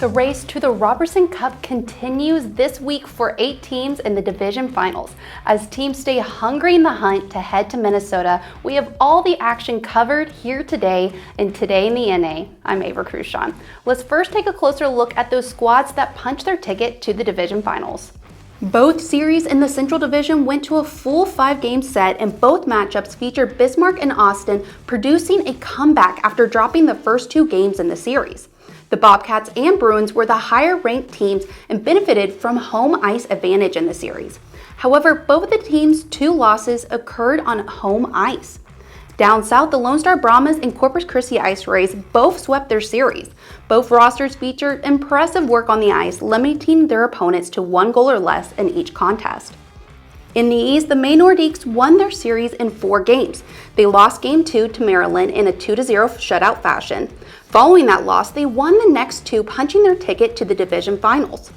The race to the Robertson Cup continues this week for 8 teams in the division finals. As teams stay hungry in the hunt to head to Minnesota, we have all the action covered here today in Today in the NA. I'm Ava Crucian. Let's first take a closer look at those squads that punched their ticket to the division finals. Both series in the Central Division went to a full 5-game set, and both matchups featured Bismarck and Austin producing a comeback after dropping the first 2 games in the series. The Bobcats and Bruins were the higher-ranked teams and benefited from home ice advantage in the series. However, both of the teams' 2 losses occurred on home ice. Down south, the Lone Star Brahmas and Corpus Christi Ice Rays both swept their series. Both rosters featured impressive work on the ice, limiting their opponents to 1 goal or less in each contest. In the East, the Maine Nordiques won their series in 4 games. They lost Game 2 to Maryland in a 2-0 shutout fashion. Following that loss, they won the next 2, punching their ticket to the division finals.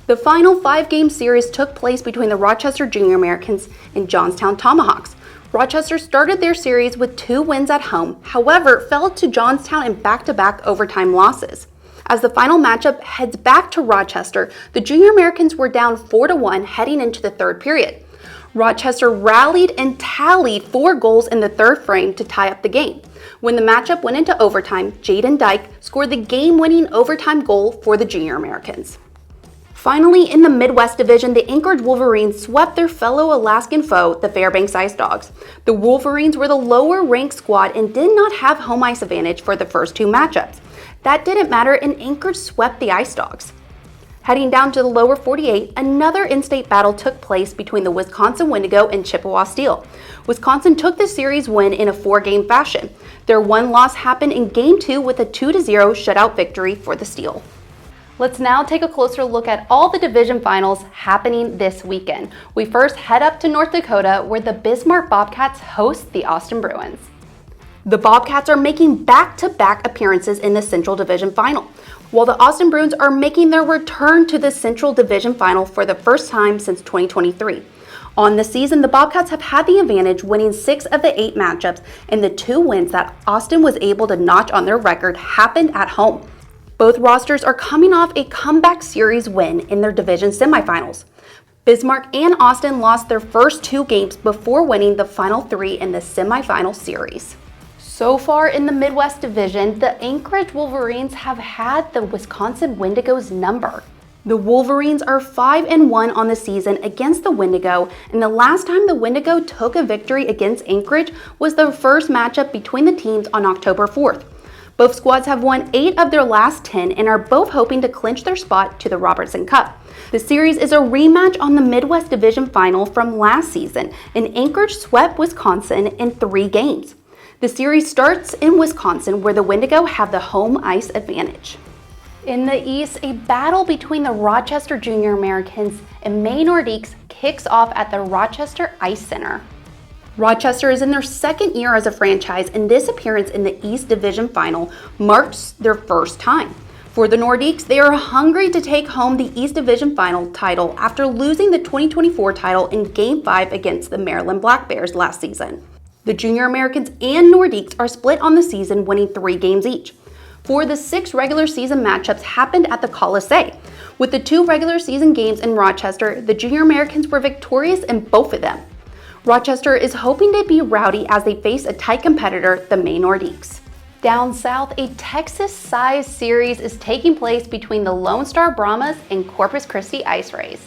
The final 5-game series took place between the Rochester Junior Americans and Johnstown Tomahawks. Rochester started their series with 2 wins at home, however, fell to Johnstown in back-to-back overtime losses. As the final matchup heads back to Rochester, the Junior Americans were down 4-1 heading into the 3rd period. Rochester rallied and tallied 4 goals in the 3rd frame to tie up the game. When the matchup went into overtime, Jaden Dyke scored the game-winning overtime goal for the Junior Americans. Finally, in the Midwest Division, the Anchorage Wolverines swept their fellow Alaskan foe, the Fairbanks Ice Dogs. The Wolverines were the lower-ranked squad and did not have home ice advantage for the first 2 matchups. That didn't matter, and Anchorage swept the Ice Dogs. Heading down to the lower 48, another in-state battle took place between the Wisconsin Wendigo and Chippewa Steel. Wisconsin took the series win in a 4-game fashion. Their one loss happened in Game 2 with a 2-0 shutout victory for the Steel. Let's now take a closer look at all the division finals happening this weekend. We first head up to North Dakota, where the Bismarck Bobcats host the Austin Bruins. The Bobcats are making back-to-back appearances in the Central Division Final, while the Austin Bruins are making their return to the Central Division Final for the first time since 2023. On the season, the Bobcats have had the advantage, winning 6 of the 8 matchups, and the 2 wins that Austin was able to notch on their record happened at home. Both rosters are coming off a comeback series win in their division semifinals. Bismarck and Austin lost their first 2 games before winning the final 3 in the semifinal series. So far in the Midwest Division, the Anchorage Wolverines have had the Wisconsin Wendigo's number. The Wolverines are 5-1 on the season against the Wendigo, and the last time the Wendigo took a victory against Anchorage was the first matchup between the teams on October 4th. Both squads have won 8 of their last 10 and are both hoping to clinch their spot to the Robertson Cup. The series is a rematch on the Midwest Division Final from last season, and Anchorage swept Wisconsin in 3 games. The series starts in Wisconsin, where the Wendigo have the home ice advantage. In the East, a battle between the Rochester Junior Americans and Maine Nordiques kicks off at the Rochester Ice Center. Rochester is in their 2nd year as a franchise, and this appearance in the East Division Final marks their first time. For the Nordiques, they are hungry to take home the East Division Final title after losing the 2024 title in Game 5 against the Maryland Black Bears last season. The Junior Americans and Nordiques are split on the season, winning 3 games each. 4 of the 6 regular season matchups happened at the Colisée. With the 2 regular season games in Rochester, the Junior Americans were victorious in both of them. Rochester is hoping to be rowdy as they face a tight competitor, the Maine Nordiques. Down south, a Texas-sized series is taking place between the Lone Star Brahmas and Corpus Christi Ice Rays.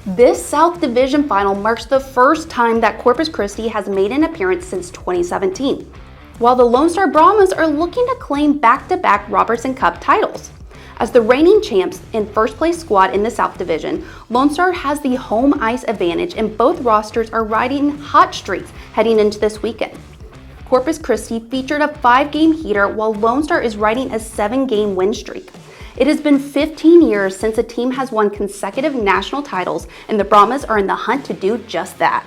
This South Division Final marks the first time that Corpus Christi has made an appearance since 2017, while the Lone Star Brahmas are looking to claim back-to-back Robertson Cup titles. As the reigning champs and first-place squad in the South Division, Lone Star has the home ice advantage, and both rosters are riding hot streaks heading into this weekend. Corpus Christi featured a 5-game heater, while Lone Star is riding a 7-game win streak. It has been 15 years since a team has won consecutive national titles, and the Brahmas are in the hunt to do just that.